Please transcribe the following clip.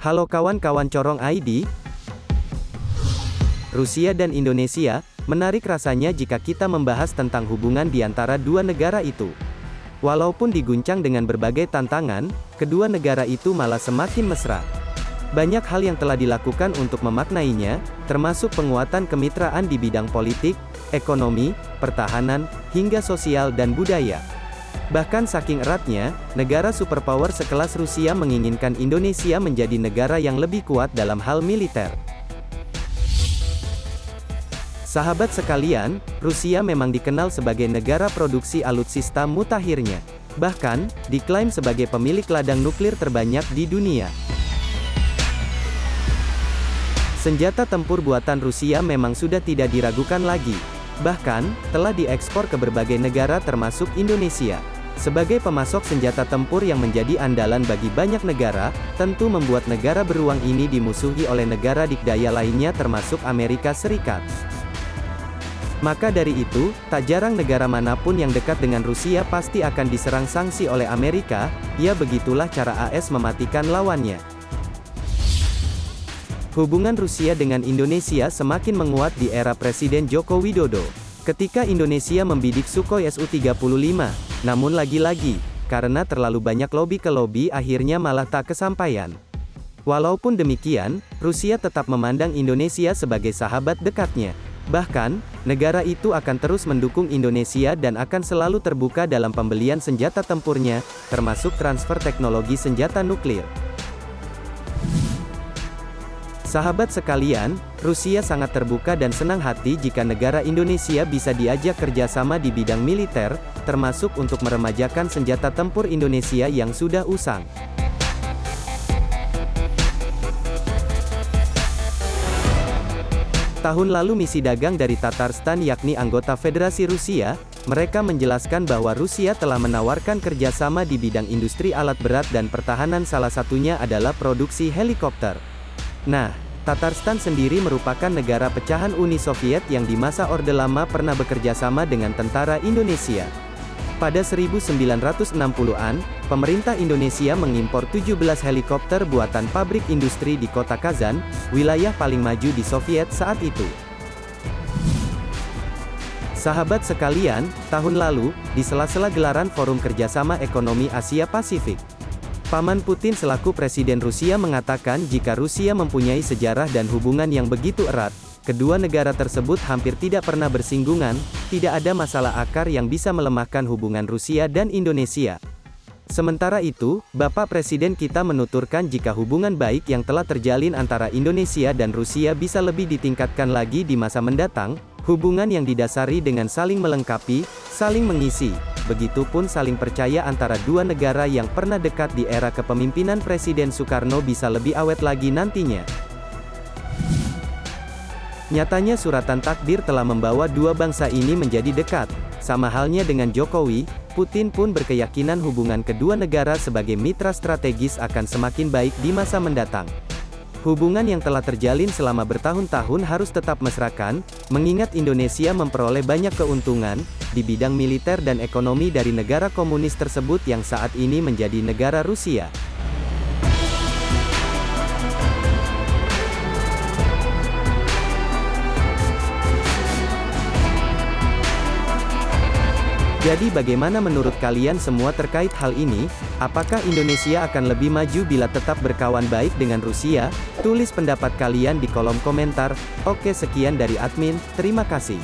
Halo kawan-kawan Corong ID. Rusia dan Indonesia, menarik rasanya jika kita membahas tentang hubungan di antara dua negara itu. Walaupun diguncang dengan berbagai tantangan, kedua negara itu malah semakin mesra. Banyak hal yang telah dilakukan untuk memaknainya, termasuk penguatan kemitraan di bidang politik, ekonomi, pertahanan, hingga sosial dan budaya. Bahkan saking eratnya, negara superpower sekelas Rusia menginginkan Indonesia menjadi negara yang lebih kuat dalam hal militer. Sahabat sekalian, Rusia memang dikenal sebagai negara produksi alutsista mutakhirnya. Bahkan, diklaim sebagai pemilik ladang nuklir terbanyak di dunia. Senjata tempur buatan Rusia memang sudah tidak diragukan lagi. Bahkan, telah diekspor ke berbagai negara termasuk Indonesia. Sebagai pemasok senjata tempur yang menjadi andalan bagi banyak negara, tentu membuat negara beruang ini dimusuhi oleh negara dikdaya lainnya termasuk Amerika Serikat. Maka dari itu, tak jarang negara manapun yang dekat dengan Rusia pasti akan diserang sanksi oleh Amerika, ya begitulah cara AS mematikan lawannya. Hubungan Rusia dengan Indonesia semakin menguat di era Presiden Joko Widodo. Ketika Indonesia membidik Sukhoi Su-35, namun lagi-lagi, karena terlalu banyak lobby ke lobby akhirnya malah tak kesampaian. Walaupun demikian, Rusia tetap memandang Indonesia sebagai sahabat dekatnya. Bahkan, negara itu akan terus mendukung Indonesia dan akan selalu terbuka dalam pembelian senjata tempurnya, termasuk transfer teknologi senjata nuklir. Sahabat sekalian, Rusia sangat terbuka dan senang hati jika negara Indonesia bisa diajak kerjasama di bidang militer, termasuk untuk meremajakan senjata tempur Indonesia yang sudah usang. Tahun lalu misi dagang dari Tatarstan yakni anggota Federasi Rusia, mereka menjelaskan bahwa Rusia telah menawarkan kerjasama di bidang industri alat berat dan pertahanan, salah satunya adalah produksi helikopter. Nah, Tatarstan sendiri merupakan negara pecahan Uni Soviet yang di masa Orde Lama pernah bekerja sama dengan tentara Indonesia. Pada 1960-an, pemerintah Indonesia mengimpor 17 helikopter buatan pabrik industri di kota Kazan, wilayah paling maju di Soviet saat itu. Sahabat sekalian, tahun lalu, di sela-sela gelaran Forum Kerjasama Ekonomi Asia Pasifik, Paman Putin selaku Presiden Rusia mengatakan jika Rusia mempunyai sejarah dan hubungan yang begitu erat, kedua negara tersebut hampir tidak pernah bersinggungan, tidak ada masalah akar yang bisa melemahkan hubungan Rusia dan Indonesia. Sementara itu, Bapak Presiden kita menuturkan jika hubungan baik yang telah terjalin antara Indonesia dan Rusia bisa lebih ditingkatkan lagi di masa mendatang, hubungan yang didasari dengan saling melengkapi, saling mengisi, begitupun saling percaya antara dua negara yang pernah dekat di era kepemimpinan Presiden Soekarno bisa lebih awet lagi nantinya. Nyatanya suratan takdir telah membawa dua bangsa ini menjadi dekat. Sama halnya dengan Jokowi, Putin pun berkeyakinan hubungan kedua negara sebagai mitra strategis akan semakin baik di masa mendatang. Hubungan yang telah terjalin selama bertahun-tahun harus tetap mesrakan, mengingat Indonesia memperoleh banyak keuntungan di bidang militer dan ekonomi dari negara komunis tersebut yang saat ini menjadi negara Rusia. Jadi bagaimana menurut kalian semua terkait hal ini? Apakah Indonesia akan lebih maju bila tetap berkawan baik dengan Rusia? Tulis pendapat kalian di kolom komentar. Oke, sekian dari admin, terima kasih.